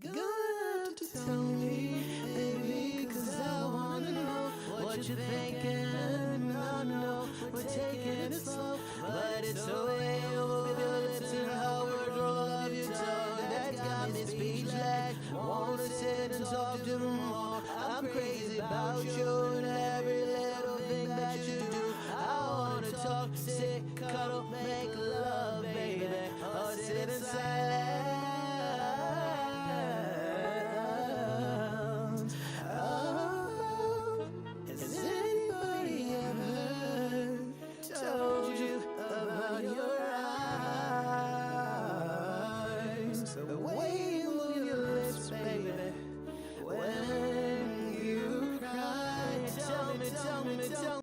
Good enough to tell me, baby, 'cause I wanna know what you're thinking. I know we're taking it slow, but it's the way you move your lips and how we roll of your tongue that's got me speechless. Wanna sit and talk to them more. I'm crazy about you and every little thing that you do. I wanna talk, sit, cuddle, make love, baby, or sit in silence. Has anybody ever told you about your eyes? The way you move your lips, baby, when you cry. Tell me, tell me, tell me.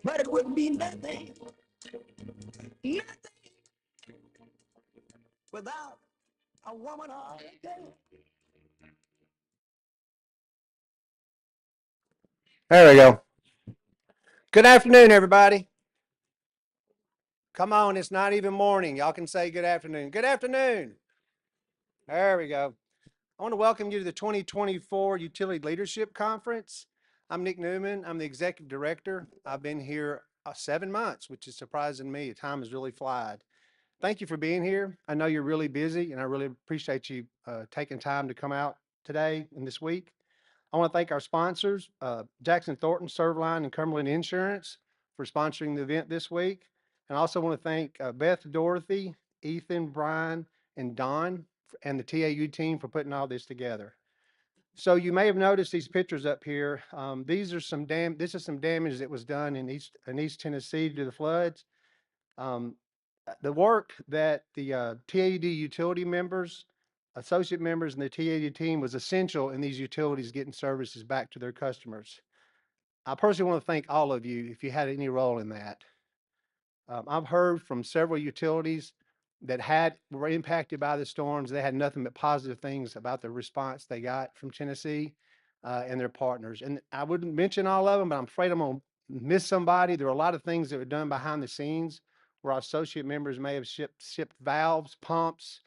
But it wouldn't be nothing, nothing without a woman all day. There we go. Good afternoon, everybody. Come on, it's not even morning. Y'all can say good afternoon. Good afternoon. There we go. I want to welcome you to the 2024 Utility Leadership Conference. I'm Nick Newman. I'm the Executive Director. I've been here 7 months, which is surprising me. Time has really flied. Thank you for being here. I know you're really busy, and I really appreciate you taking time to come out today and this week. I want to thank our sponsors, Jackson Thornton, ServLine, and Cumberland Insurance for sponsoring the event this week. And I also want to thank Beth, Dorothy, Ethan, Brian, and Don, and the TAU team for putting all this together. So you may have noticed these pictures up here. This is some damage that was done in East Tennessee due to the floods. The work that the TAUD utility members, associate members, and the TAUD team was essential in these utilities getting services back to their customers. I personally want to thank all of you if you had any role in that. I've heard from several utilities that were impacted by the storms. They had nothing but positive things about the response they got from Tennessee and their partners. And I wouldn't mention all of them, but I'm afraid I'm going to miss somebody. There were a lot of things that were done behind the scenes where our associate members may have shipped valves, pumps,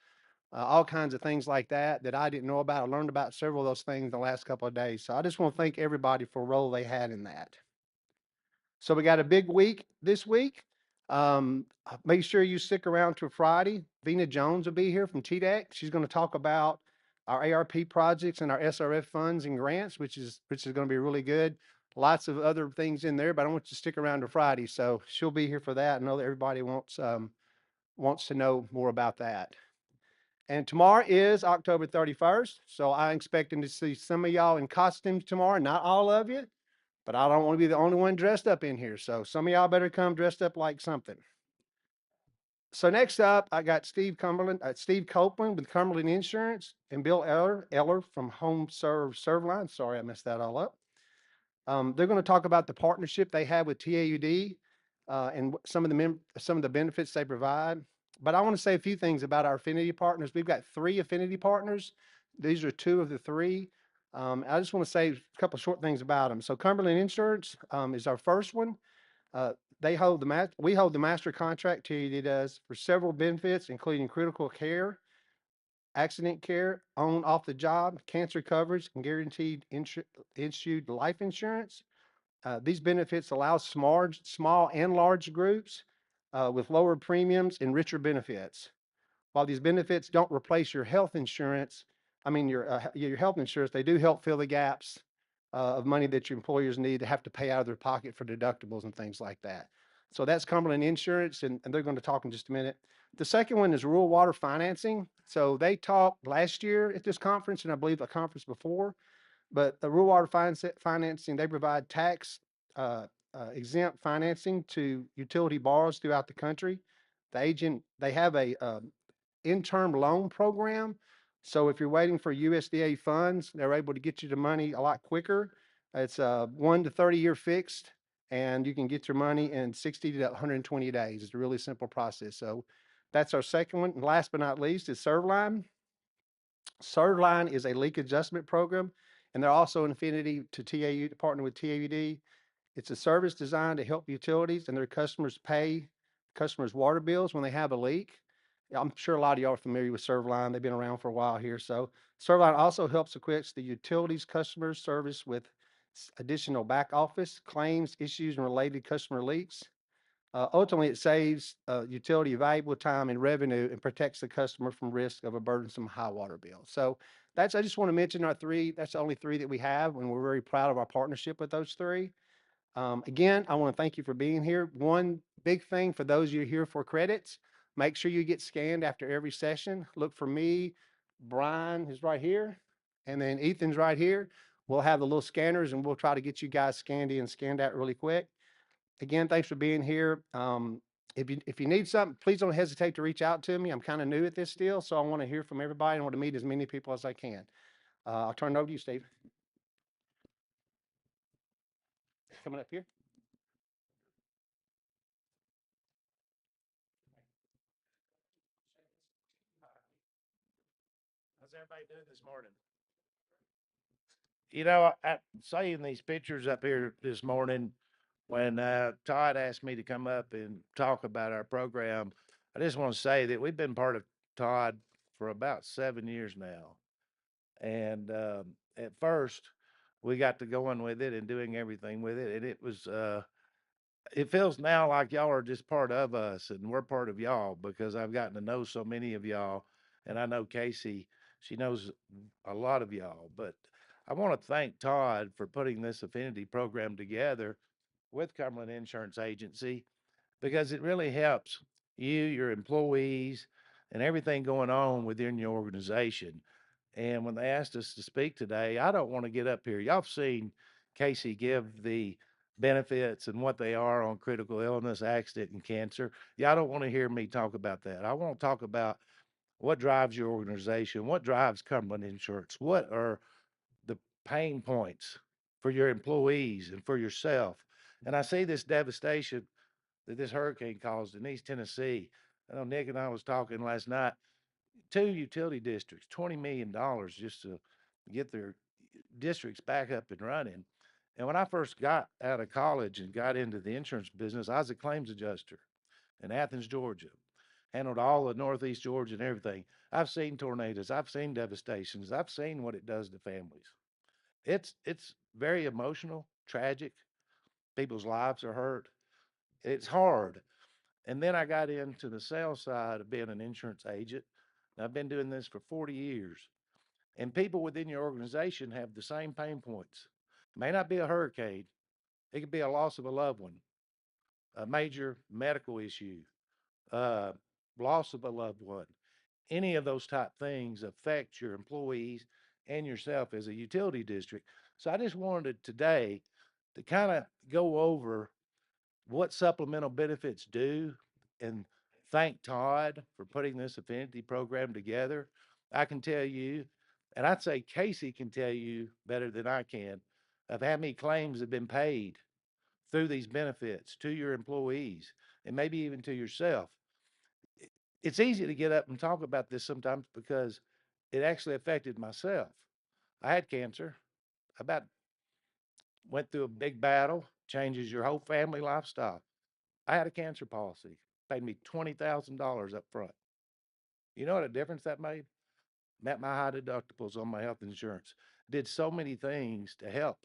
all kinds of things like that I didn't know about. I learned about several of those things in the last couple of days. So I just want to thank everybody for a role they had in that. So we got a big week this week. Make sure you stick around till Friday. Vina Jones will be here from TDEC. She's going to talk about our ARP projects and our SRF funds and grants, which is going to be really good. Lots of other things in there, but I want you to stick around to Friday. So she'll be here for that. I know that everybody wants to know more about that. And tomorrow is October 31st. So I'm expecting to see some of y'all in costumes tomorrow, not all of you. but I don't want to be the only one dressed up in here. So some of y'all better come dressed up like something. So next up, I got Steve Copeland with Cumberland Insurance, and Bill Eller from HomeServe ServLine. Sorry, I messed that all up. They're going to talk about the partnership they have with TAUD and some of the benefits they provide. But I want to say a few things about our affinity partners. We've got 3 affinity partners. These are 2 of the 3. I just want to say a couple of short things about them. So Cumberland Insurance is our first one. Uh, we hold the master contract, TAUD does, for several benefits, including critical care, accident care, on off the job, cancer coverage, and guaranteed issued life insurance. These benefits allow small and large groups with lower premiums and richer benefits. While these benefits don't replace your health insurance, your health insurance, they do help fill the gaps of money that your employers need to have to pay out of their pocket for deductibles and things like that. So that's Cumberland Insurance, and they're going to talk in just a minute. The second one is rural water financing. So they talked last year at this conference, and I believe a conference before, but the rural water financing, they provide tax exempt financing to utility borrowers throughout the country. They have a in-term loan program. So if you're waiting for USDA funds, they're able to get you the money a lot quicker. It's a 1 to 30-year fixed, and you can get your money in 60 to 120 days. It's a really simple process. So that's our second one. And last but not least is ServLine. ServLine is a leak adjustment program, and they're also an affinity to TAU, to partner with TAUD. It's a service designed to help utilities and their customers pay customers' water bills when they have a leak. I'm sure a lot of y'all are familiar with ServLine. They've been around for a while here. So ServLine also helps equip the utilities customer service with additional back office claims, issues, and related customer leaks. Ultimately, it saves utility valuable time and revenue and protects the customer from risk of a burdensome high water bill. So I just want to mention our 3. That's the only 3 that we have, and we're very proud of our partnership with those 3. Again, I want to thank you for being here. One big thing for those of you here for credits, make sure you get scanned after every session. Look for me, Brian is right here, and then Ethan's right here. We'll have the little scanners, and we'll try to get you guys scanned in, scanned out really quick. Again, thanks for being here. If you need something, please don't hesitate to reach out to me. I'm kind of new at this still, so I want to hear from everybody and want to meet as many people as I can. I'll turn it over to you, Steve. Coming up here. How's everybody doing this morning? You know, seeing these pictures up here this morning when Todd asked me to come up and talk about our program. I just want to say that we've been part of Todd for about 7 years now. And at first, we got to going with it and doing everything with it. And it feels now like y'all are just part of us and we're part of y'all because I've gotten to know so many of y'all. And I know Casey, she knows a lot of y'all. But I want to thank Todd for putting this affinity program together with Cumberland Insurance Agency because it really helps you, your employees, and everything going on within your organization. And when they asked us to speak today, I don't want to get up here. Y'all have seen Casey give the benefits and what they are on critical illness, accident, and cancer. Y'all don't want to hear me talk about that. I want to talk about what drives your organization, what drives Cumberland Insurance, what are the pain points for your employees and for yourself. And I see this devastation that this hurricane caused in East Tennessee. I know Nick and I was talking last night. 2 utility districts, $20 million just to get their districts back up and running. And when I first got out of college and got into the insurance business, I was a claims adjuster in Athens, Georgia. Handled all of Northeast Georgia and everything. I've seen tornadoes, I've seen devastations, I've seen what it does to families. It's very emotional, tragic. People's lives are hurt. It's hard. And then I got into the sales side of being an insurance agent. And I've been doing this for 40 years. And people within your organization have the same pain points. It may not be a hurricane, it could be a loss of a loved one, a major medical issue, uh, loss of a loved one. Any of those type things affect your employees and yourself as a utility district. So I just wanted today to kind of go over what supplemental benefits do and thank Todd for putting this Affinity program together. I can tell you, and I'd say Casey can tell you better than I can, of how many claims have been paid through these benefits to your employees and maybe even to yourself. It's easy to get up and talk about this sometimes because it actually affected myself. I had cancer. About went through a big battle, changes your whole family lifestyle. I had a cancer policy, paid me $20,000 up front. You know what a difference that made? Met my high deductibles on my health insurance. Did so many things to help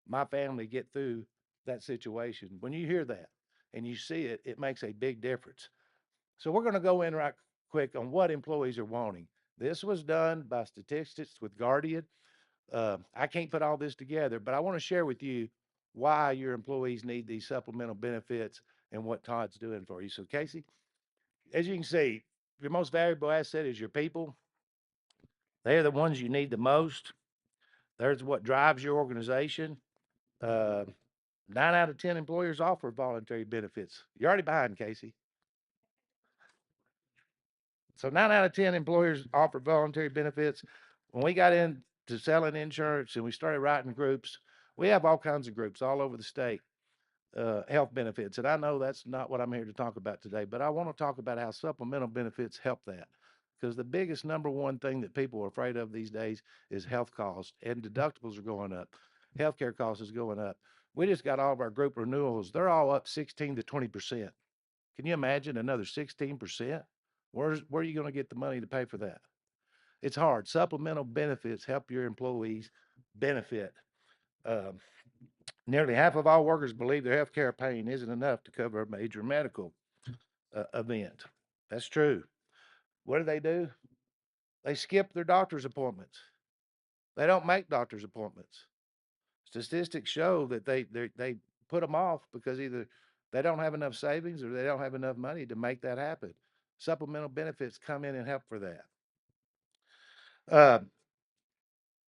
my family get through that situation. When you hear that and you see it, it makes a big difference. So we're going to go in right quick on what employees are wanting. This was done by statistics with Guardian. I can't put all this together, but I want to share with you why your employees need these supplemental benefits and what Todd's doing for you. So, Casey, as you can see, your most valuable asset is your people. They're the ones you need the most. There's what drives your organization. Uh, 9 out of 10 employers offer voluntary benefits. You're already behind, Casey. So 9 out of 10 employers offer voluntary benefits. When we got into selling insurance and we started writing groups, we have all kinds of groups all over the state, health benefits. And I know that's not what I'm here to talk about today, but I want to talk about how supplemental benefits help that. Because the biggest number one thing that people are afraid of these days is health costs, and deductibles are going up. Healthcare costs is going up. We just got all of our group renewals. They're all up 16 to 20%. Can you imagine another 16%? Where are you going to get the money to pay for that? It's hard. Supplemental benefits help your employees benefit. Um, Nearly half of all workers believe their health care paying isn't enough to cover a major medical event. That's true. What do? They skip their doctor's appointments. They don't make doctor's appointments. Statistics show that they put them off because either they don't have enough savings or they don't have enough money to make that happen. Supplemental benefits come in and help for that. Uh,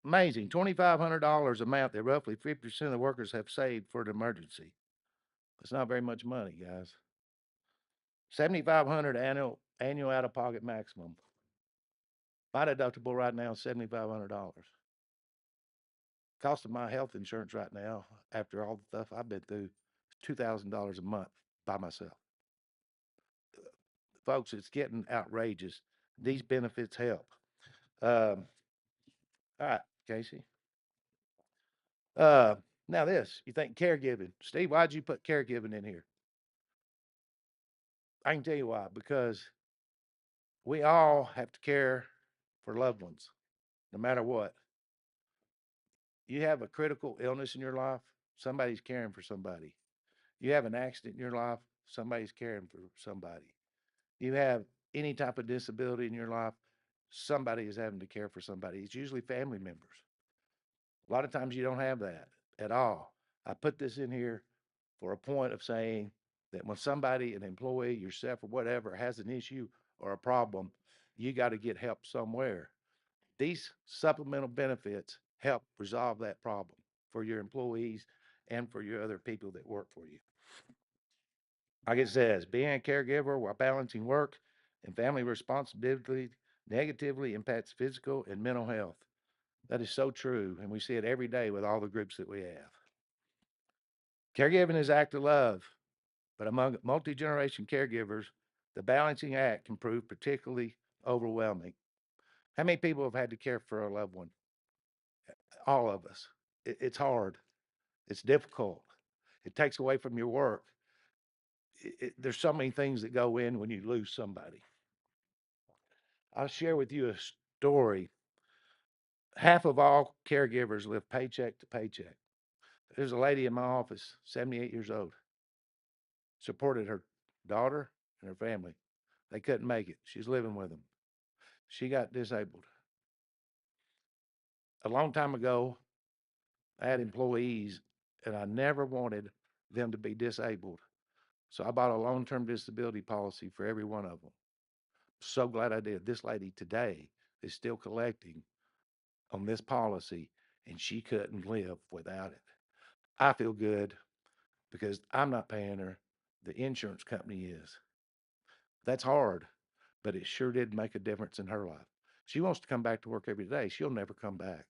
Amazing. $2,500 amount that roughly 50% of the workers have saved for an emergency. That's not very much money, guys. 7,500 annual out of pocket maximum. My deductible right now is $7,500. Cost of my health insurance right now, after all the stuff I've been through, is $2,000 a month by myself. Folks, it's getting outrageous. These benefits help. Um, all right, Casey. Uh, Now this, you think caregiving. Steve, why'd you put caregiving in here? I can tell you why. Because we all have to care for loved ones, no matter what. You have a critical illness in your life, somebody's caring for somebody. You have an accident in your life, somebody's caring for somebody. You have any type of disability in your life, somebody is having to care for somebody. It's usually family members. A lot of times you don't have that at all. I put this in here for a point of saying that when somebody, an employee, yourself, or whatever, has an issue or a problem, you got to get help somewhere. These supplemental benefits help resolve that problem for your employees and for your other people that work for you. Like it says, being a caregiver while balancing work and family responsibility negatively impacts physical and mental health. That is so true, and we see it every day with all the groups that we have. Caregiving is an act of love, but among multi generation caregivers, the balancing act can prove particularly overwhelming. How many people have had to care for a loved one? All of us. It's hard, it's difficult, it takes away from your work. There's so many things that go in when you lose somebody. I'll share with you a story. Half of all caregivers live paycheck to paycheck. There's a lady in my office, 78 years old, supported her daughter and her family. They couldn't make it. She's living with them. She got disabled. A long time ago, I had employees and I never wanted them to be disabled. So I bought a long term disability policy for every one of them. So glad I did. This lady today is still collecting on this policy and she couldn't live without it. I feel good because I'm not paying her. The insurance company is. That's hard, but it sure did make a difference in her life. She wants to come back to work every day. She'll never come back,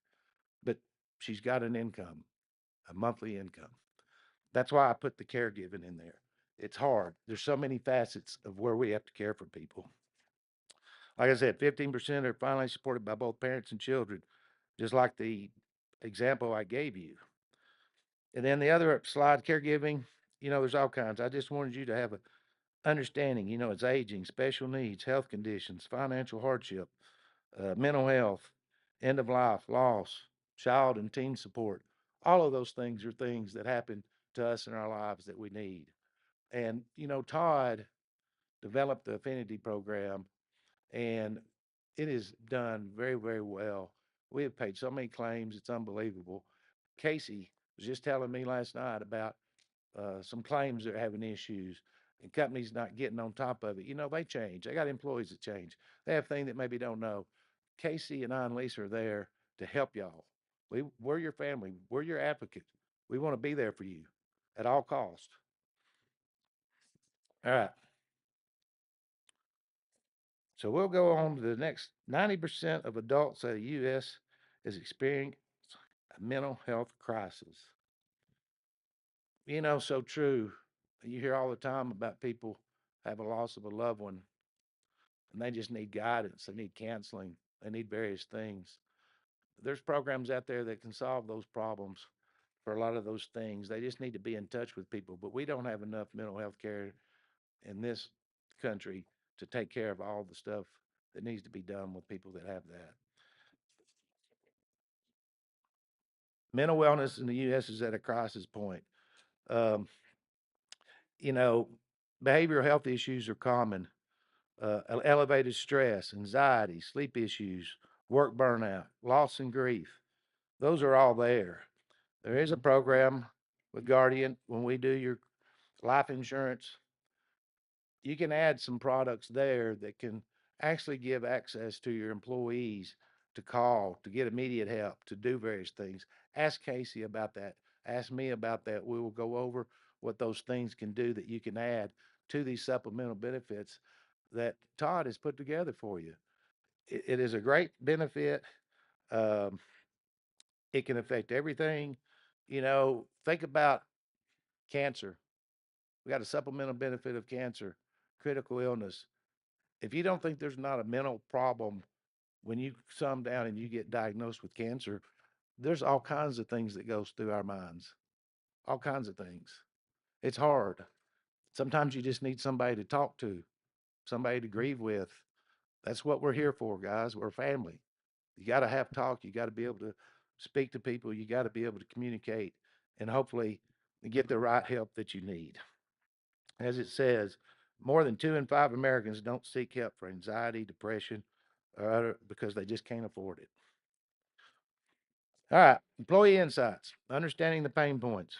but she's got an income, a monthly income. That's why I put the caregiving in there. It's hard. There's so many facets of where we have to care for people. Like I said, 15% are finally supported by both parents and children, just like the example I gave you. And then the other slide, caregiving, there's all kinds. I just wanted you to have a understanding, it's aging, special needs, health conditions, financial hardship, mental health, end of life, loss, child and teen support. All of those things are things that happen to us in our lives that we need. And, Todd developed the Affinity program, and it is done very, very well. We have paid so many claims, it's unbelievable. Casey was just telling me last night about some claims that are having issues and companies not getting on top of it. They change. They got employees that change. They have things that maybe don't know. Casey and I and Lisa are there to help y'all. We're your family. We're your advocate. We want to be there for you at all costs. All right. So we'll go on to the next. 90% of adults in the U.S. is experiencing a mental health crisis. So true. You hear all the time about people have a loss of a loved one and they just need guidance. They need counseling. They need various things. There's programs out there that can solve those problems for a lot of those things. They just need to be in touch with people. But we don't have enough mental health care in this country to take care of all the stuff that needs to be done with people that have that. Mental wellness in the U.S. is at a crisis point. Um, you know, Behavioral health issues are common. Elevated stress, anxiety, sleep issues, work burnout, loss and grief. Those are all there. There is a program with Guardian when we do your life insurance. You can add some products there that can actually give access to your employees to call, to get immediate help, to do various things. Ask Casey about that. Ask me about that. We will go over what those things can do that you can add to these supplemental benefits that Todd has put together for you. It is a great benefit. Um, it can affect everything. Think about cancer. We got a supplemental benefit of cancer, critical illness. If you don't think there's not a mental problem when you sum down and you get diagnosed with cancer, there's all kinds of things that goes through our minds. All kinds of things. It's hard. Sometimes you just need somebody to talk to, somebody to grieve with. That's what we're here for, guys. We're family. You got to have talk. You got to be able to speak to people. You got to be able to communicate and hopefully get the right help that you need. As it says, more than 2 in 5 Americans don't seek help for anxiety, depression, or other because they just can't afford it. All right, employee insights, understanding the pain points.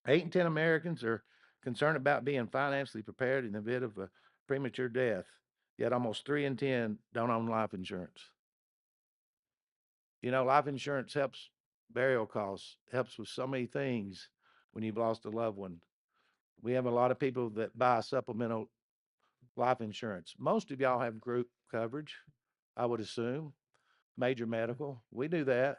8 in 10 Americans are concerned about being financially prepared in the event of a premature death, yet almost 3 in 10 don't own life insurance. Life insurance helps burial costs, helps with so many things when you've lost a loved one. We have a lot of people that buy supplemental life insurance. Most of y'all have group coverage, I would assume, major medical. We do that.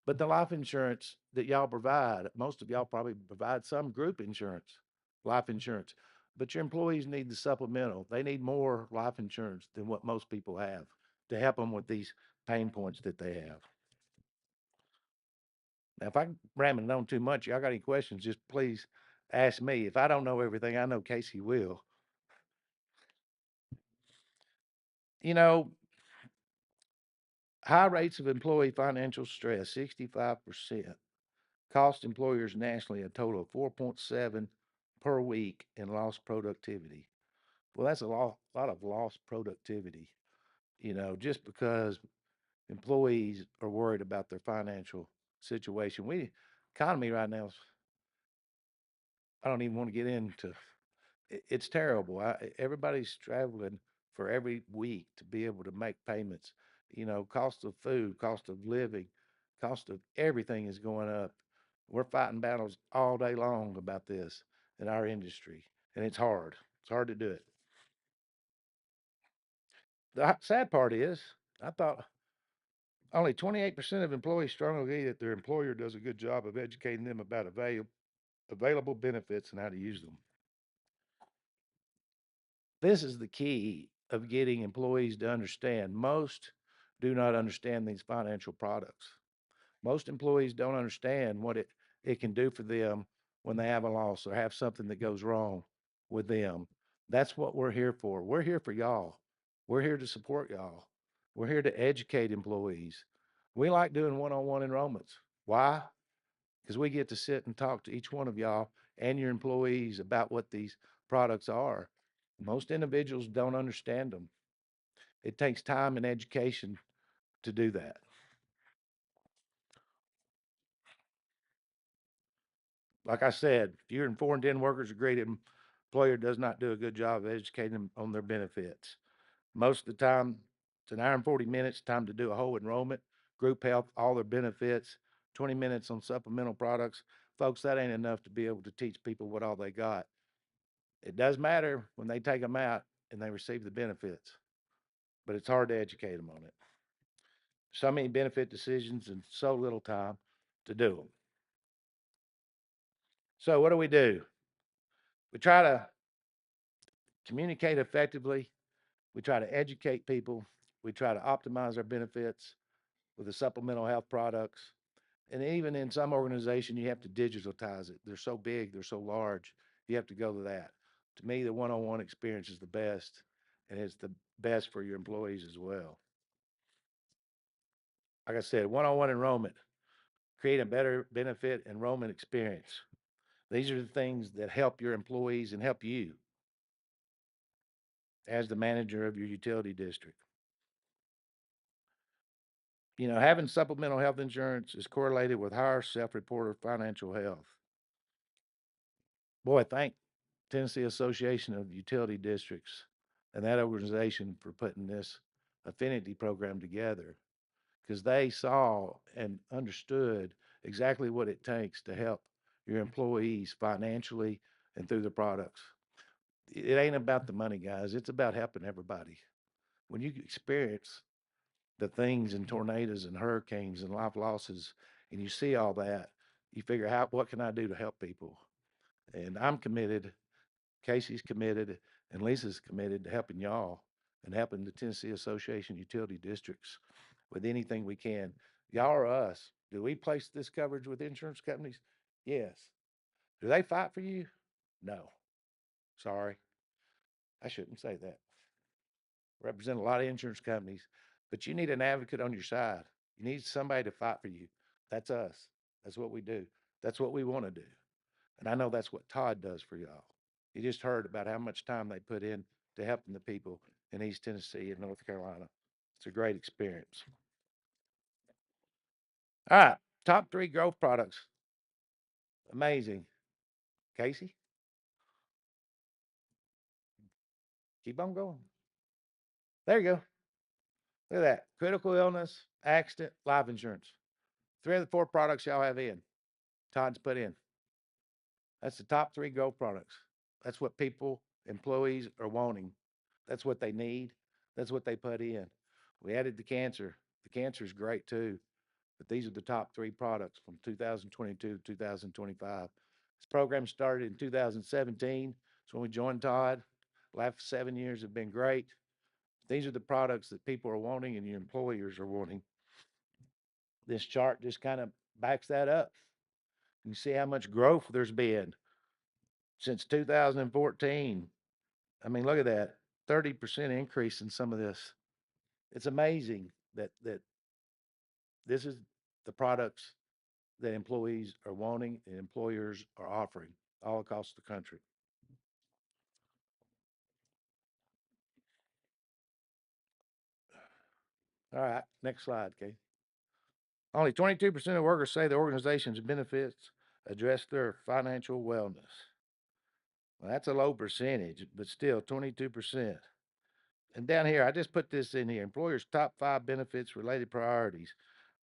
But the life insurance that y'all provide, most of y'all probably provide some group insurance, life insurance. But your employees need the supplemental. They need more life insurance than what most people have to help them with these pain points that they have. Now, if I'm ramming on too much, y'all got any questions, just please ask me. If I don't know everything, I know Casey will. You know, High rates of employee financial stress, 65%, cost employers nationally a total of 4.7 per week in lost productivity. Well, that's a lot of lost productivity, just because employees are worried about their financial situation. Economy right now, I don't even want to get into. It's terrible. Everybody's traveling for every week to be able to make payments. Cost of food, cost of living, cost of everything is going up. We're fighting battles all day long about this in our industry, and it's hard. It's hard to do it. The sad part is, I thought only 28% of employees strongly agree that their employer does a good job of educating them about available benefits and how to use them. This is the key of getting employees to understand. Most do not understand these financial products. Most employees don't understand what it can do for them when they have a loss or have something that goes wrong with them. That's what we're here for. We're here for y'all. We're here to support y'all. We're here to educate employees. We like doing one-on-one enrollments. Why? Because we get to sit and talk to each one of y'all and your employees about what these products are. Most individuals don't understand them. It takes time and education to do that. Like I said, if you're in 4 and 10 workers agree that employer does not do a good job of educating them on their benefits. Most of the time, it's an hour and 40 minutes, time to do a whole enrollment, group health, all their benefits, 20 minutes on supplemental products. Folks, that ain't enough to be able to teach people what all they got. It does matter when they take them out and they receive the benefits, but it's hard to educate them on it. So many benefit decisions and so little time to do them. So what do? We try to communicate effectively. We try to educate people. We try to optimize our benefits with the supplemental health products. And even in some organization, you have to digitize it. They're so big, they're so large, you have to go to that. To me, the one-on-one experience is the best, and it's the best for your employees as well. Like I said, one-on-one enrollment, create a better benefit enrollment experience. These are the things that help your employees and help you as the manager of your utility district. Having supplemental health insurance is correlated with higher self-reported financial health. Boy, thank Tennessee Association of Utility Districts and that organization for putting this Affinity program together because they saw and understood exactly what it takes to help your employees financially and through the products. It ain't about the money, guys. It's about helping everybody. When you experience the things in tornadoes and hurricanes and life losses, and you see all that, you figure out what can I do to help people. And I'm committed, Casey's committed, and Lisa's committed to helping y'all and helping the Tennessee Association Utility Districts with anything we can. Y'all are us. Do we place this coverage with insurance companies? Yes. Do they fight for you? No. Sorry. I shouldn't say that. Represent a lot of insurance companies, but you need an advocate on your side. You need somebody to fight for you. That's us. That's what we do. That's what we want to do. And I know that's what TAUD does for y'all. You just heard about how much time they put in to helping the people in East Tennessee and North Carolina. It's a great experience. All right, top 3 growth products. Amazing. Casey, keep on going. There you go. Look at that. Critical illness, accident, life insurance. 3 of the 4 products y'all have in. TAUD's put in. That's the top 3 growth products. That's what people, employees are wanting. That's what they need. That's what they put in. We added the cancer. The cancer is great too, but these are the top 3 products from 2022 to 2025. This program started in 2017. It's when we joined TAUD. The last 7 years have been great. These are the products that people are wanting and your employers are wanting. This chart just kind of backs that up. You see how much growth there's been since 2014. I mean, look at that 30% increase in some of this. It's amazing that this is the products that employees are wanting and employers are offering all across the country. All right, next slide, Kate. Only 22% of workers say the organization's benefits address their financial wellness. Well, that's a low percentage, but still 22%. And down here, I just put this in here. Employers' top 5 benefits related priorities,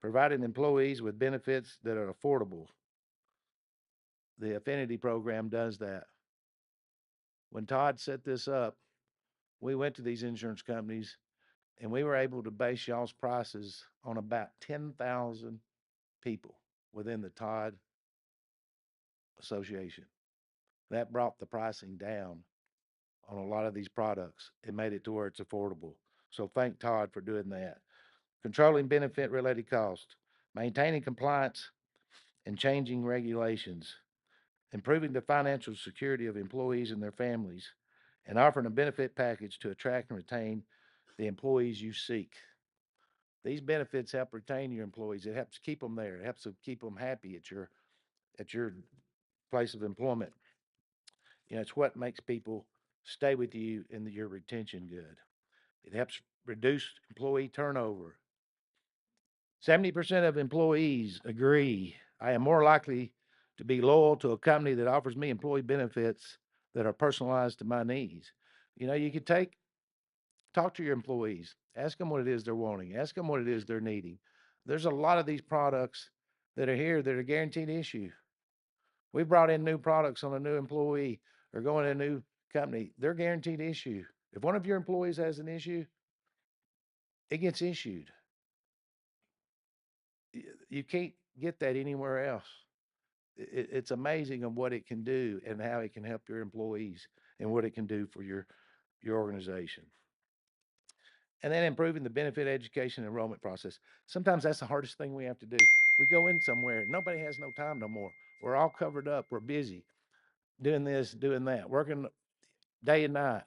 providing employees with benefits that are affordable. the Affinity program does that. When Todd set this up, we went to these insurance companies and we were able to base y'all's prices on about 10,000 people within the TAUD Association. That brought the pricing down on a lot of these products and made it to where it's affordable. So thank Todd for doing that. Controlling benefit related costs, maintaining compliance and changing regulations, improving the financial security of employees and their families, and offering a benefit package to attract and retain the employees you seek. These benefits help retain your employees. It helps keep them there. It helps to keep them happy at your place of employment. You know, it's what makes people stay with you and your retention good. It helps reduce employee turnover. 70% of employees agree I am more likely to be loyal to a company that offers me employee benefits that are personalized to my needs. You know, you could talk to your employees, ask them what it is they're wanting, ask them what it is they're needing. There's a lot of these products that are here that are guaranteed issue. We brought in new products on a new employee or going to a new company. They're guaranteed issue. If one of your employees has an issue, it gets issued. You can't get that anywhere else. It's amazing of what it can do and how it can help your employees and what it can do for your organization. And then improving the benefit education enrollment process. Sometimes that's the hardest thing we have to do. We go in somewhere, nobody has no time no more. We're all covered up, we're busy doing this, doing that, working day and night.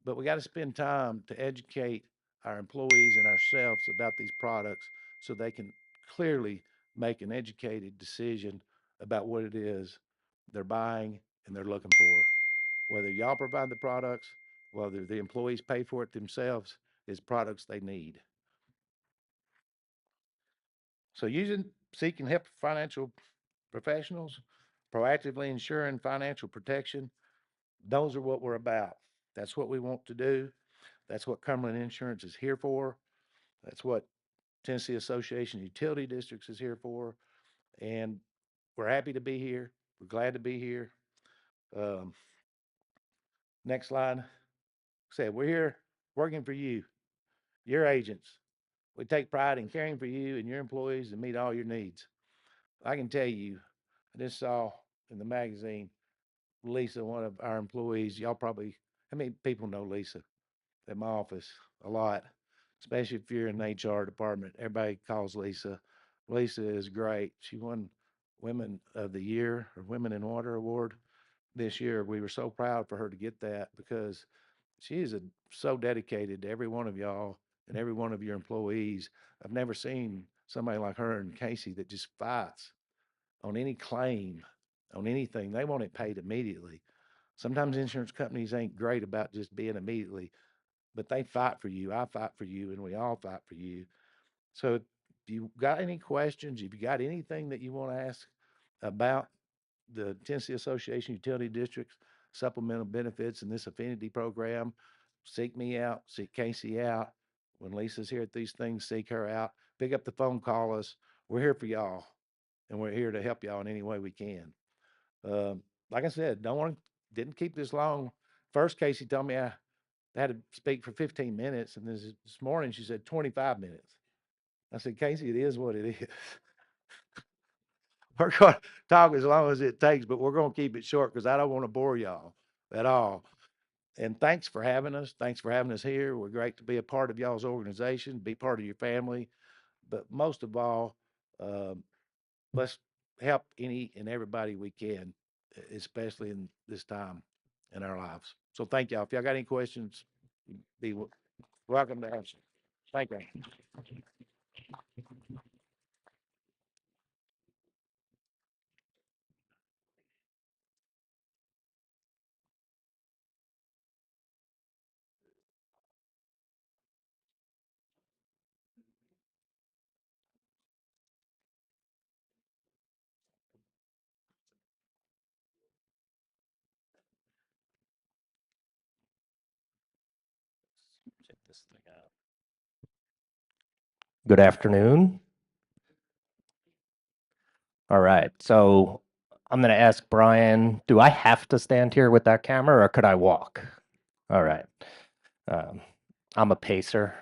But we got to spend time to educate our employees and ourselves about these products so they can clearly make an educated decision about what it is they're buying and they're looking for. Whether y'all provide the products, whether the employees pay for it themselves, is products they need. So seeking help from financial professionals, proactively ensuring financial protection, those are what we're about. That's what we want to do. That's what Cumberland Insurance is here for. That's what Tennessee Association of Utility Districts is here for. And we're happy to be here. We're glad to be here. Um, Next slide. Said we're here working for you, your agents. We take pride in caring for you and your employees to meet all your needs. I can tell you, I just saw in the magazine Lisa, one of our employees. Y'all probably, how many people know Lisa at my office? A lot, especially if you're in the HR department. Everybody calls Lisa. Lisa is great. She won Women of the Year or Women in Water Award this year. We were so proud for her to get that because she is so dedicated to every one of y'all and every one of your employees. I've never seen somebody like her and Casey that just fights on any claim, on anything. They want it paid immediately. Sometimes insurance companies ain't great about just being immediately, but they fight for you. I fight for you, and we all fight for you. So, if you got any questions, if you got anything that you want to ask about the Tennessee Association of Utility Districts supplemental benefits in this affinity program, seek me out, seek Casey out. When Lisa's here at these things, seek her out. Pick up the phone, call us. We're here for y'all, and we're here to help y'all in any way we can. Like I said, didn't keep this long. First, Casey told me I had to speak for 15 minutes, and this morning she said 25 minutes. I said, Casey, it is what it is. We're going to talk as long as it takes, but we're going to keep it short because I don't want to bore y'all at all. And thanks for having us. Thanks for having us here. We're great to be a part of y'all's organization, be part of your family. But most of all, um, let's help any and everybody we can, especially in this time in our lives. So thank y'all. If y'all got any questions, be welcome to answer. Thank you. Check this thing out. Good afternoon. All right, so I'm going to ask Brian, do I have to stand here with that camera or could I walk? All right. Um, I'm a pacer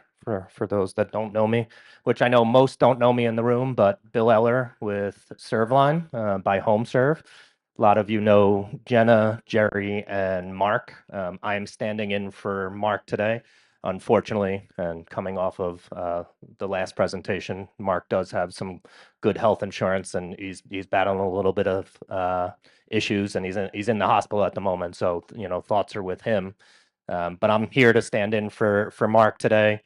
for those that don't know me, which I know most don't know me in the room, but Bill Eller with ServLine by HomeServe. A lot of you know Jenna, Jerry, and Mark. I am standing in for Mark today. Unfortunately, and coming off of the last presentation, Mark does have some good health insurance, and he's battling a little bit of issues, and he's in the hospital at the moment. So thoughts are with him. But I'm here to stand in for Mark today.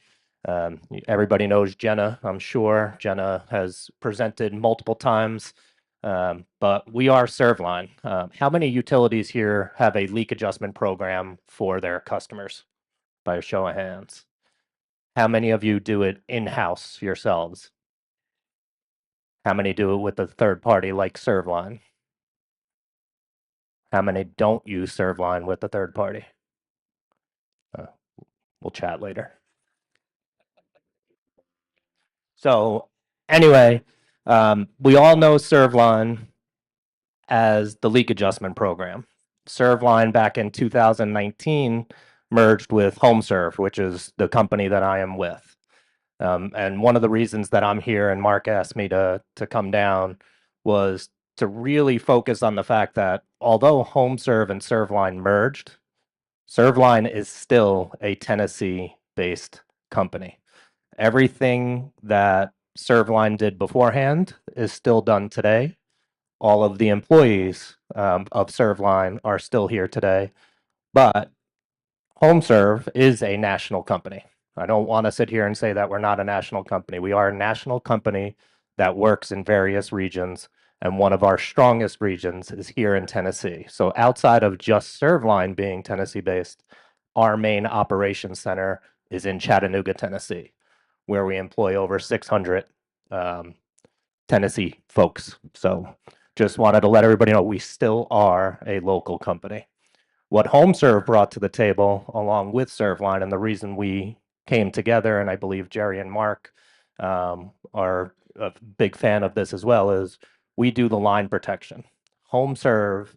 Everybody knows Jenna, I'm sure. Jenna has presented multiple times, but we are ServLine. How many utilities here have a leak adjustment program for their customers? By a show of hands. How many of you do it in-house yourselves? How many do it with a third party like ServLine? How many don't use ServLine with a third party? We'll chat later. So anyway, we all know ServLine as the leak adjustment program. ServLine back in 2019 merged with HomeServe, which is the company that I am with. And one of the reasons that I'm here and Mark asked me to come down was to really focus on the fact that although HomeServe and ServLine merged, ServLine is still a Tennessee-based company. Everything that ServLine did beforehand is still done today. All of the employees of ServLine are still here today, but HomeServe is a national company. I don't want to sit here and say that we're not a national company. We are a national company that works in various regions, and one of our strongest regions is here in Tennessee. So outside of just ServLine being Tennessee-based, our main operations center is in Chattanooga, Tennessee, where we employ over 600 Tennessee folks. So just wanted to let everybody know we still are a local company. What HomeServe brought to the table, along with ServLine, and the reason we came together, and I believe Jerry and Mark are a big fan of this as well, is we do the line protection. HomeServe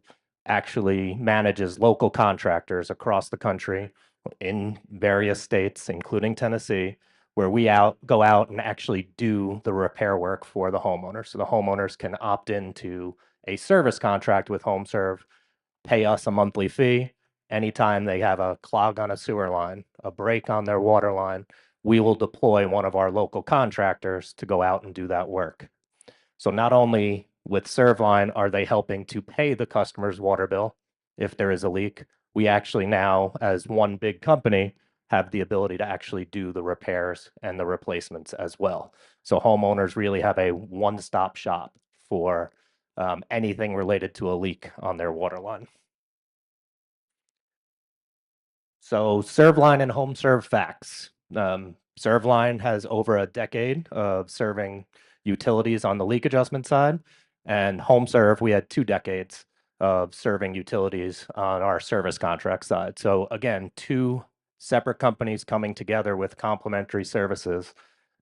actually manages local contractors across the country in various states, including Tennessee, where we go out and actually do the repair work for the homeowner. So the homeowners can opt into a service contract with HomeServe, pay us a monthly fee. Anytime they have a clog on a sewer line, a break on their water line, we will deploy one of our local contractors to go out and do that work. So not only with ServLine are they helping to pay the customer's water bill if there is a leak, we actually now, as one big company, have the ability to actually do the repairs and the replacements as well. So homeowners really have a one-stop shop for anything related to a leak on their water line. So ServLine and HomeServe facts. ServLine has over a decade of serving utilities on the leak adjustment side, and HomeServe, we had 2 decades of serving utilities on our service contract side. So again, 2 separate companies coming together with complementary services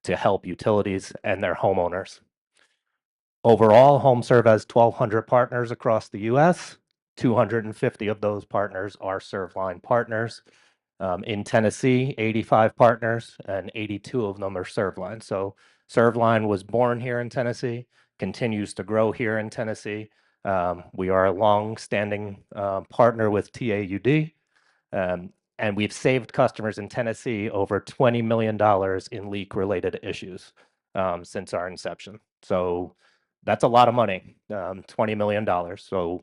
to help utilities and their homeowners. Overall, HomeServe has 1,200 partners across the US. 250 of those partners are ServLine partners. In Tennessee, 85 partners, and 82 of them are ServLine. So ServLine was born here in Tennessee, continues to grow here in Tennessee. We are a long-standing partner with TAUD, and we've saved customers in Tennessee over $20 million in leak-related issues since our inception. So that's a lot of money, $20 million. So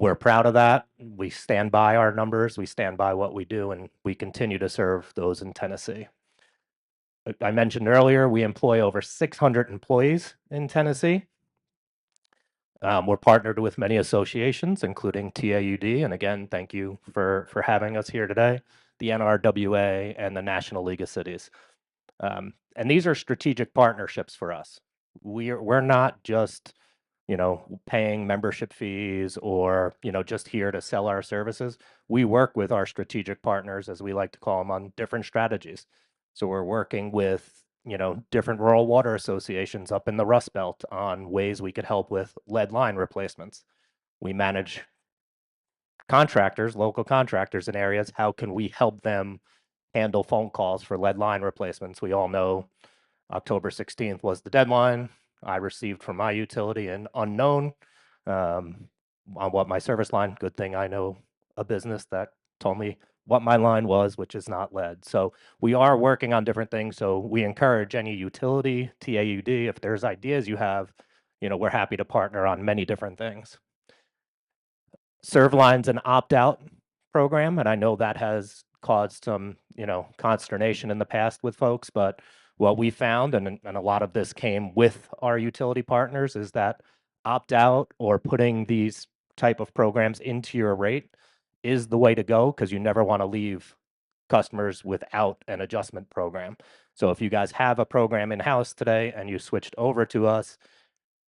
we're proud of that. We stand by our numbers, we stand by what we do, and we continue to serve those in Tennessee. I mentioned earlier, we employ over 600 employees in Tennessee. We're partnered with many associations, including TAUD, and again, thank you for having us here today, the NRWA, and the National League of Cities. And these are strategic partnerships for us. We're not just paying membership fees or, just here to sell our services. We work with our strategic partners, as we like to call them, on different strategies. So we're working with, different rural water associations up in the Rust Belt on ways we could help with lead line replacements. We manage contractors, local contractors in areas. How can we help them handle phone calls for lead line replacements? We all know October 16th was the deadline. I received from my utility an unknown on what my service line. Good thing I know a business that told me what my line was, which is not lead. So we are working on different things. So we encourage any utility, TAUD, if there's ideas you have, we're happy to partner on many different things. ServLine's an opt-out program, and I know that has caused some, consternation in the past with folks, but what we found, and a lot of this came with our utility partners, is that opt-out or putting these type of programs into your rate is the way to go, because you never want to leave customers without an adjustment program. So if you guys have a program in-house today and you switched over to us,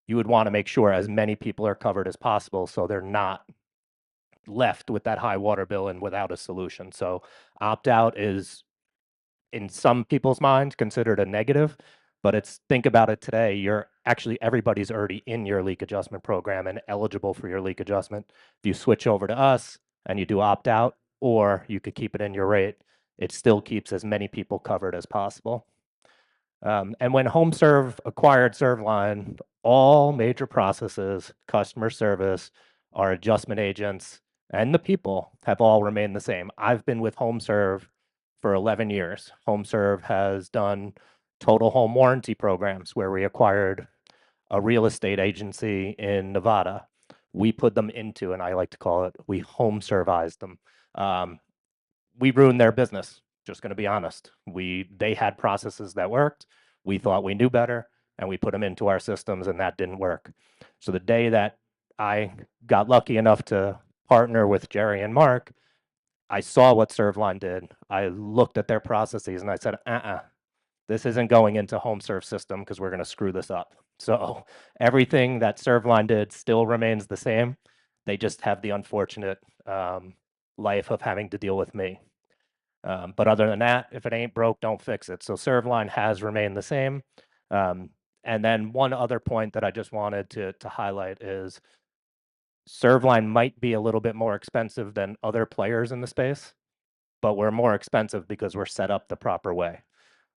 you would want to make sure as many people are covered as possible so they're not left with that high water bill and without a solution. So opt-out is, in some people's minds, considered a negative, but think about it today, everybody's already in your leak adjustment program and eligible for your leak adjustment. If you switch over to us and you do opt-out, or you could keep it in your rate, it still keeps as many people covered as possible. And when HomeServe acquired ServLine, all major processes, customer service, our adjustment agents, and the people have all remained the same. I've been with HomeServe for 11 years. HomeServe has done total home warranty programs where we acquired a real estate agency in Nevada. We put them into, and I like to call it, we HomeServized them. We ruined their business, just going to be honest. They had processes that worked. We thought we knew better, and we put them into our systems, and that didn't work. So the day that I got lucky enough to partner with Jerry and Mark, I saw what ServLine did. I looked at their processes, and I said, this isn't going into HomeServe system because we're going to screw this up. So everything that ServLine did still remains the same. They just have the unfortunate life of having to deal with me. But other than that, if it ain't broke, don't fix it. So ServLine has remained the same. And then one other point that I just wanted to highlight is ServLine might be a little bit more expensive than other players in the space, but we're more expensive because we're set up the proper way.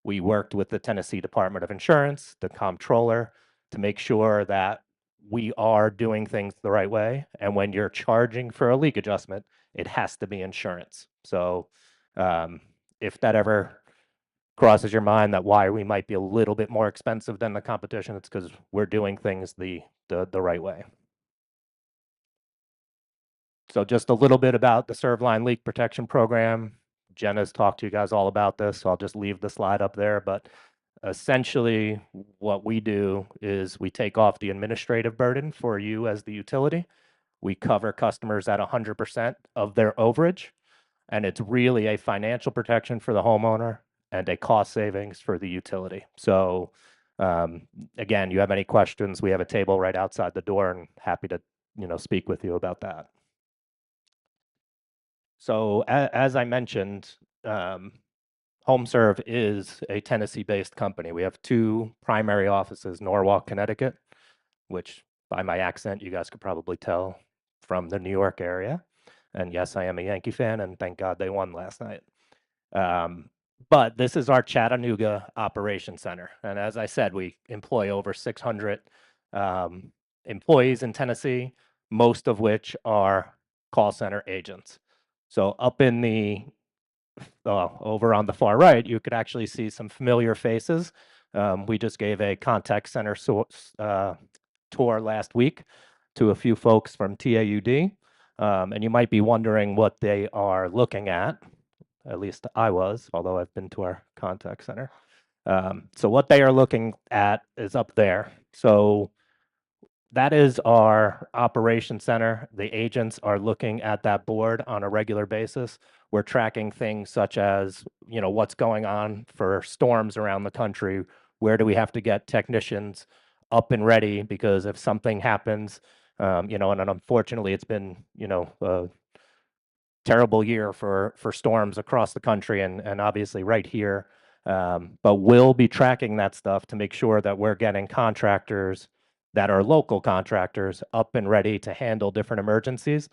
We worked with the Tennessee Department of Insurance, the comptroller, to make sure that we are doing things the right way. And when you're charging for a leak adjustment, it has to be insurance. So if that ever crosses your mind that why we might be a little bit more expensive than the competition, it's because we're doing things the right way. So just a little bit about the ServLine Leak Protection Program. Jenna's talked to you guys all about this, so I'll just leave the slide up there. But essentially, what we do is we take off the administrative burden for you as the utility. We cover customers at 100% of their overage, and it's really a financial protection for the homeowner and a cost savings for the utility. So again, you have any questions, we have a table right outside the door and happy to speak with you about that. So as I mentioned, HomeServe is a Tennessee-based company. We have two primary offices, Norwalk, Connecticut, which by my accent, you guys could probably tell from the New York area. And yes, I am a Yankee fan, and thank God they won last night. But this is our Chattanooga Operations Center. And as I said, we employ over 600 employees in Tennessee, most of which are call center agents. So up in the, over on the far right, you could actually see some familiar faces. We just gave a contact center tour last week to a few folks from TAUD. And you might be wondering what they are looking at least I was, although I've been to our contact center. So what they are looking at is up there. So that is our operations center. The agents are looking at that board on a regular basis. We're tracking things such as, what's going on for storms around the country. Where do we have to get technicians up and ready? Because if something happens, and unfortunately it's been, a terrible year for storms across the country and obviously right here. But we'll be tracking that stuff to make sure that we're getting contractors that are local contractors up and ready to handle different emergencies.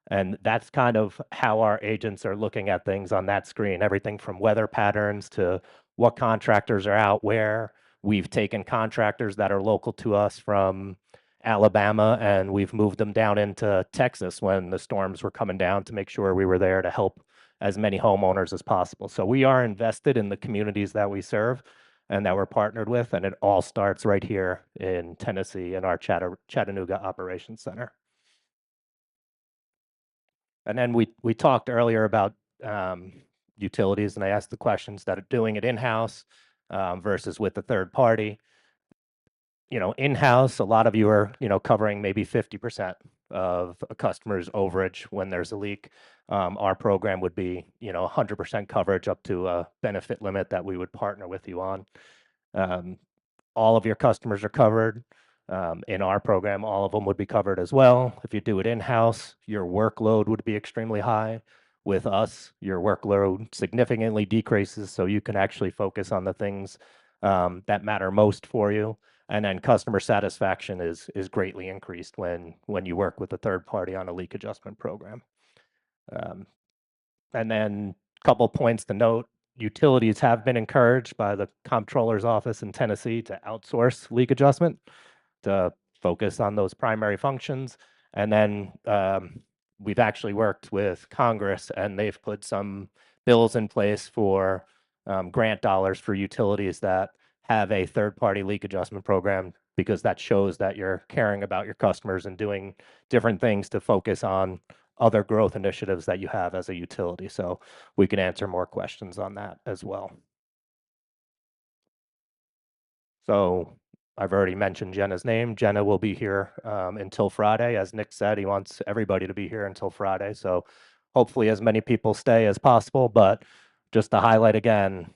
And that's kind of how our agents are looking at things on that screen, everything from weather patterns to what contractors are out where. We've taken contractors that are local to us from Alabama and we've moved them down into Texas when the storms were coming down to make sure we were there to help as many homeowners as possible. So we are invested in the communities that we serve and that we're partnered with, and it all starts right here in Tennessee in our Chattanooga Operations Center. And then we talked earlier about utilities, and I asked the questions that are doing it in-house versus with the third party. You know, in-house, a lot of you are, you know, covering maybe 50% of a customer's overage when there's a leak. Our program would be, you know, 100% coverage up to a benefit limit that we would partner with you on. All of your customers are covered. In our program, all of them would be covered as well. If you do it in-house, your workload would be extremely high. With us, your workload significantly decreases, so you can actually focus on the things that matter most for you. And then customer satisfaction is greatly increased when you work with a third party on a leak adjustment program. And then a couple points to note. Utilities have been encouraged by the comptroller's office in Tennessee to outsource leak adjustment to focus on those primary functions. And then we've actually worked with Congress and they've put some bills in place for grant dollars for utilities that have a third-party leak adjustment program, because that shows that you're caring about your customers and doing different things to focus on other growth initiatives that you have as a utility. So we can answer more questions on that as well. So I've already mentioned Jenna's name. Jenna will be here until Friday. As Nick said, he wants everybody to be here until Friday. So hopefully as many people stay as possible. But just to highlight again,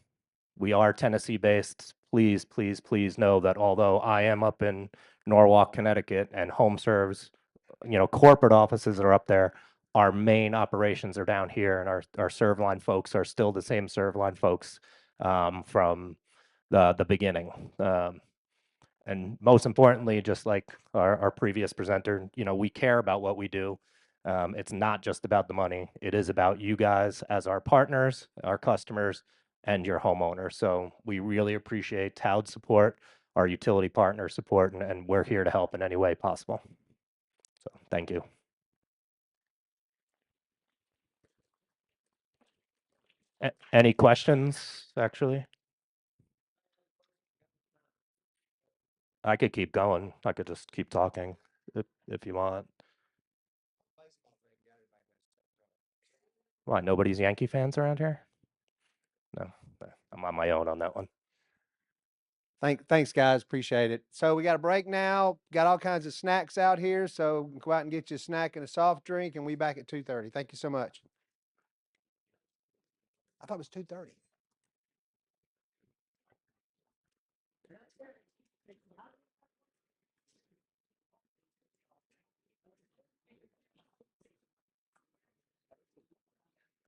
we are Tennessee based. Please, please, please know that although I am up in Norwalk, Connecticut, and HomeServe's, you know, corporate offices are up there, our main operations are down here, and our ServLine folks are still the same ServLine folks from the beginning. And most importantly, just like our previous presenter, you know, we care about what we do. It's not just about the money. It is about you guys as our partners, our customers, and your homeowners. So we really appreciate TAUD support, our utility partner support, and we're here to help in any way possible. So thank you. Any questions, actually? I could keep going. I could just keep talking if you want. Why, nobody's Yankee fans around here? No, I'm on my own on that one. Thanks, guys. Appreciate it. So we got a break now. Got all kinds of snacks out here. So go out and get you a snack and a soft drink, and we back at 2:30. Thank you so much. I thought it was 2:30.